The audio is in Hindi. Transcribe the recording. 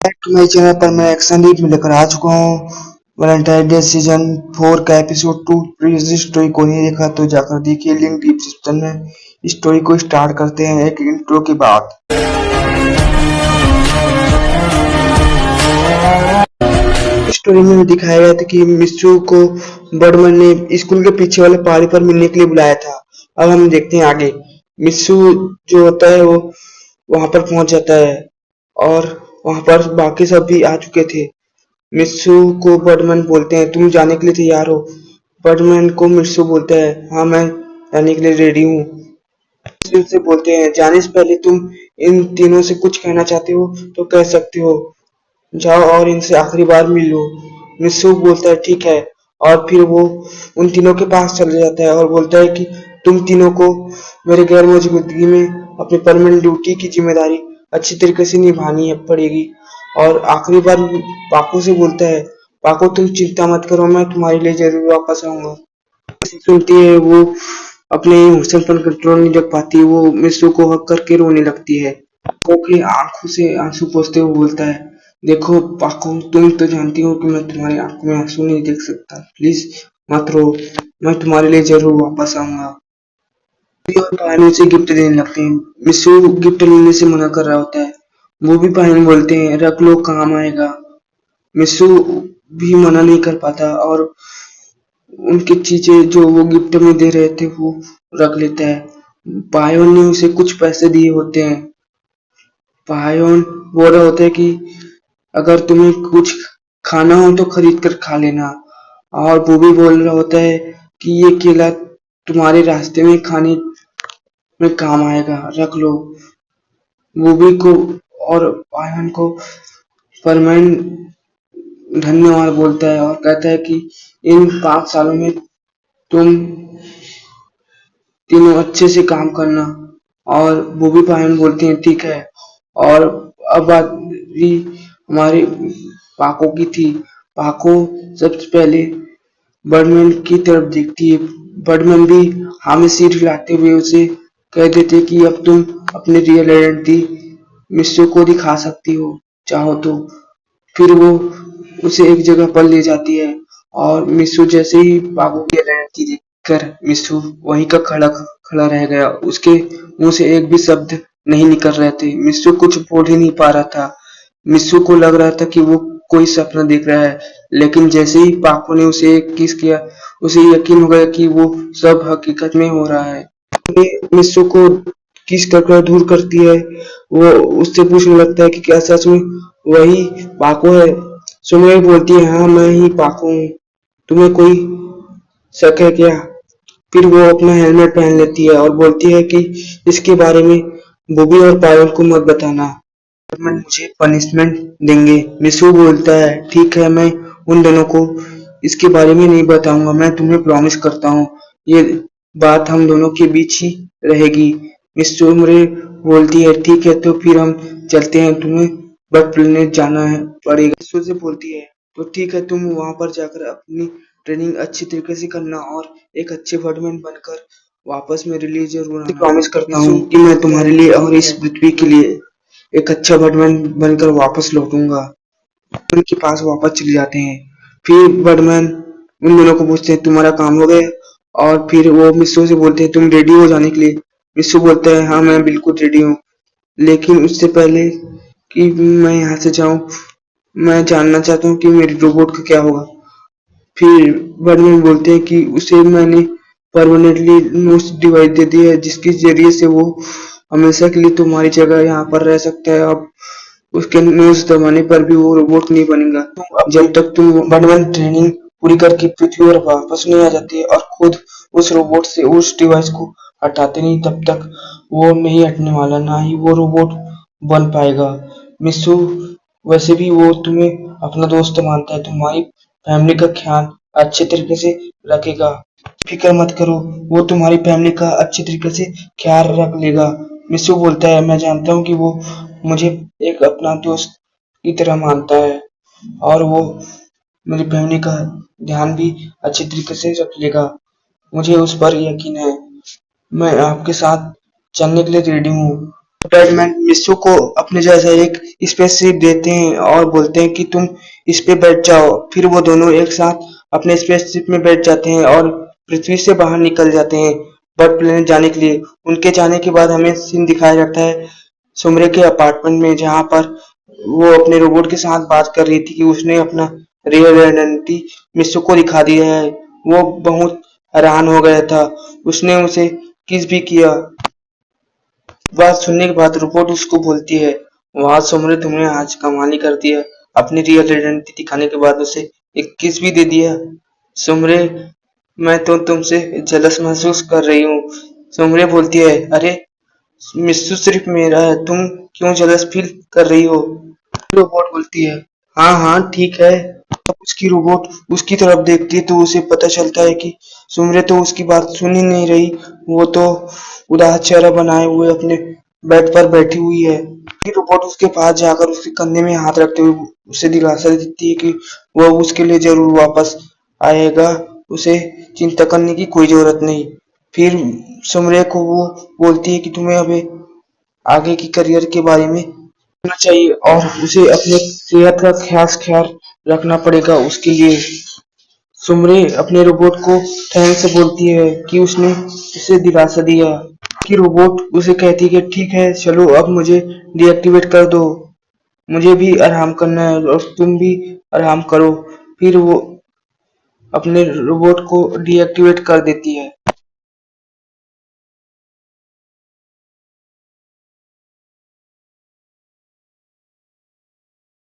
बैक टू माई चैनल पर मैं एक्शन लीड में लेकर आ चुका हूँ वैलेंटाइन डे सीजन 4 का एपिसोड 2। प्लीज इस स्टोरी को नहीं देखा तो जाकर देखिए, लिंक डिस्क्रिप्शन में। इस स्टोरी को स्टार्ट करते हैं एक इंट्रो के बाद। स्टोरी में दिखाया गया था कि मिस्सू को बर्डमैन ने स्कूल के पीछे वाले पहाड़ी पर मिलने के लिए बुलाया था। अब हम देखते हैं आगे। मिस्सू जो होता है वो वहां पर पहुंच जाता है और वहां पर बाकी सब भी आ चुके थे। मिस्सू को बर्डमैन बोलते हैं, तुम जाने के लिए तैयार हो? बर्डमैन को मिस्सू बोलता है, हाँ मैं जाने के लिए रेडी हूँ। मिस्सू से बोलते हैं, जाने से पहले तुम इन तीनों से कुछ कहना चाहते हो तो कह सकते हो, जाओ और इनसे आखिरी बार मिल लो। मिस्सू बोलता है ठीक है, और फिर वो उन तीनों के पास चले जाता है और बोलता है कि तुम तीनों को मेरे गैर मौजूदगी में अपनी परमानेंट ड्यूटी की जिम्मेदारी अच्छी तरीके से निभानी पड़ेगी। और आखिरी बार पाको से बोलता है, पाको तुम चिंता मत करो, मैं तुम्हारे लिए जरूर वापस आऊंगा। सुनती है वो अपने इमोशन पर कंट्रोल नहीं रख पाती, वो मिस्सू को हक करके रोने लगती है। पाको की आंखों से आंसू पोंछते हुए बोलता है, देखो पाको, तुम तो जानती हो कि मैं तुम्हारी आंखों में आंसू नहीं देख सकता, प्लीज मत रो, मैं तुम्हारे लिए जरूर वापस आऊंगा। और पायन उसे गिफ्ट देने लगते हैं। मिस्सू गिफ्ट लेने से मना कर रहा होता है। वो भी पायन बोलते हैं, रख लो, काम आएगा। मिस्सू भी मना नहीं कर पाता और उनकी चीजें जो वो गिफ्ट में दे रहे थे वो रख लेता है। पायोन ने उसे कुछ पैसे दिए होते हैं। पायोन बोल रहा होता है कि अगर तुम्हें कुछ खाना हो तो खरीद कर खा लेना। और वो भी बोल रहा होता है कि ये केला तुम्हारे रास्ते में खाने में काम आएगा, रख लो। बूबी को और पायन को परमैन धन्यवाद बोलता है और कहता है कि इन 5 सालों में तुम तीनों अच्छे से काम करना। और बूबी पायन बोलते हैं ठीक है। और अब बारी हमारे पाको की थी। पाको सबसे पहले बर्डमैन की तरफ देखती है। बर्डमैन भी हाँ में सिर हिलाते हुए उसे कह देते कि अब तुम अपनी रियल आइडेंटिटी मिस्सू को दिखा सकती हो, चाहो तो। फिर वो उसे एक जगह पर ले जाती है और मिस्सू जैसे ही पाको की आइडेंटिटी देखकर मिस्सू वहीं का खड़ा खड़ा रह गया। उसके मुंह से एक भी शब्द नहीं निकल रहे थे। मिस्सू कुछ बोल ही नहीं पा रहा था। मिस्सू को लग रहा था कि वो कोई सपना देख रहा है, लेकिन जैसे ही पाको ने उसे किस किया, उसे यकीन हो गया कि वो सब हकीकत में हो रहा है। मिस्सू को किस कर दूर करती है। वो उससे पूछने लगता है कि क्या सच में वही पाको है? सुनोए बोलती है, हाँ मैं ही पाको हूँ, तुम्हें कोई शक है क्या? फिर वो अपना हेलमेट पहन लेती है और बोलती है कि इसके बारे में बॉबी और पायल को मत बताना, मुझे पनिशमेंट देंगे। मिस्सू बोलता है ठीक है, मैं उन दोनों को इसके बारे में नहीं बताऊंगा, मैं तुम्हें प्रॉमिस करता हूँ, ये बात हम दोनों के बीच ही रहेगी। मिस्सू मुझे बोलती है ठीक है, तो फिर हम चलते हैं, तुम्हें बर्ड प्लेनेट जाना है पड़ेगा। मिस्सू से बोलती है तो ठीक है, तुम वहां पर जाकर अपनी ट्रेनिंग अच्छी तरीके से करना और एक अच्छे बर्डमैन बनकर वापस मेरे लिए जरूर आना। प्रॉमिस करता हूँ कि मैं तुम्हारे लिए और इस पृथ्वी के लिए एक अच्छा बर्डमैन बनकर वापस लौटूंगा। उनके पास वापस चले जाते हैं। फिर बर्डमैन उन दोनों को पूछते हैं तुम्हारा काम हो गया? और फिर वो मिस्सू से बोलते हैं तुम रेडी हो जाने के लिए? मिस्सू बोलता है हाँ मैं बिल्कुल रेडी हूँ, लेकिन उससे पहले कि मैं यहाँ से जाऊँ, मैं जानना चाहता हूँ कि मेरी रोबोट का क्या होगा। फिर बर्डमैन बोलते हैं कि उसे मैंने परमानेंटली नोस डिवाइस दे दी है, जिसके जरिए से वो हमेशा के लिए तुम्हारी जगह यहाँ पर रह सकता है। अब उसके नोज दबाने पर भी वो रोबोट नहीं बनेगा जब तक तुम बर्डमैन ट्रेनिंग पूरी करके पृथ्वी पर वापस नहीं आ जाती है और खुद उस रोबोट से उस डिवाइस को हटाते नहीं, तब तक वो नहीं हटने वाला, ना ही वो रोबोट बन पाएगा। मिस्सू वैसे भी वो तुम्हें अपना दोस्त मानता है, तुम्हारी फैमिली का ख्याल अच्छे तरीके से रखेगा, फिक्र मत करो, वो तुम्हारी फैमिली का अच्छे तरीके से ख्याल रख लेगा। मिस्सू बोलता है मैं जानता हूँ कि वो मुझे एक अपना दोस्त की तरह मानता है और वो मेरी फैमिली का ध्यान भी अच्छे तरीके से रख लेगा, मुझे उस पर यकीन है। मैं आपके साथ चलने के लिए रेडी हूँ। बैटमैन मिस्सू को अपने जैसा एक स्पेसशिप देते हैं और बोलते हैं कि तुम इस पे बैठ जाओ। फिर वो दोनों एक साथ अपने स्पेसशिप में बैठ जाते हैं और पृथ्वी से बाहर निकल जाते हैं बर्ड प्लेनेट जाने के लिए। उनके जाने के बाद हमें सीन दिखाया जाता है सुमरे के अपार्टमेंट में, जहाँ पर वो अपने रोबोट के साथ बात कर रही थी कि उसने अपना रियल आइडेंटिटी मिस्सू को दिखा दिया है। वो बहुत हैरान हो गया था। उसने उसे किस भी किया। बात सुनने के बाद रोबोट उसको बोलती है, वाह सुमरे, तुमने आज कमाल ही कर दिया। अपनी रियल आइडेंटिटी दिखाने के बाद उसे एक किस भी दे दिया। सुमरे, मैं तो तुमसे जलस महसूस कर रही हूँ। सुमरे बोलती है, अरे मिस्सू सिर्फ मेरा है, तुम क्यों जलस फील कर रही हो। रोबोट बोलती है, हाँ हाँ ठीक है। तब उसकी रोबोट उसकी तरफ देखती है तो उसे पता चलता है कि सुमरे तो उसकी बात सुन ही नहीं रही। वो तो उदास चेहरा बनाए हुए अपने बेड पर बैठी हुई है। फिर रोबोट उसके पास जाकर उसके कंधे में हाथ रखते हुए उसे दिलासा देती है कि वह उसके लिए जरूर वापस आएगा, उसे चिंता करने की कोई जरूरत नहीं। फिर सुमरे को वो बोलती है कि तुम्हें अभी आगे की करियर के बारे में सोचना चाहिए और उसे अपने सेहत का खास ख्याल रखना पड़ेगा। उसके लिए सुमरे अपने रोबोट को थैंक्स बोलती है कि उसने उसे दिलासा दिया। कि रोबोट उसे कहती है कि ठीक है चलो अब मुझे डीएक्टिवेट कर दो, मुझे भी आराम करना है और तुम भी आराम करो। फिर वो अपने रोबोट को डीएक्टिवेट कर देती है।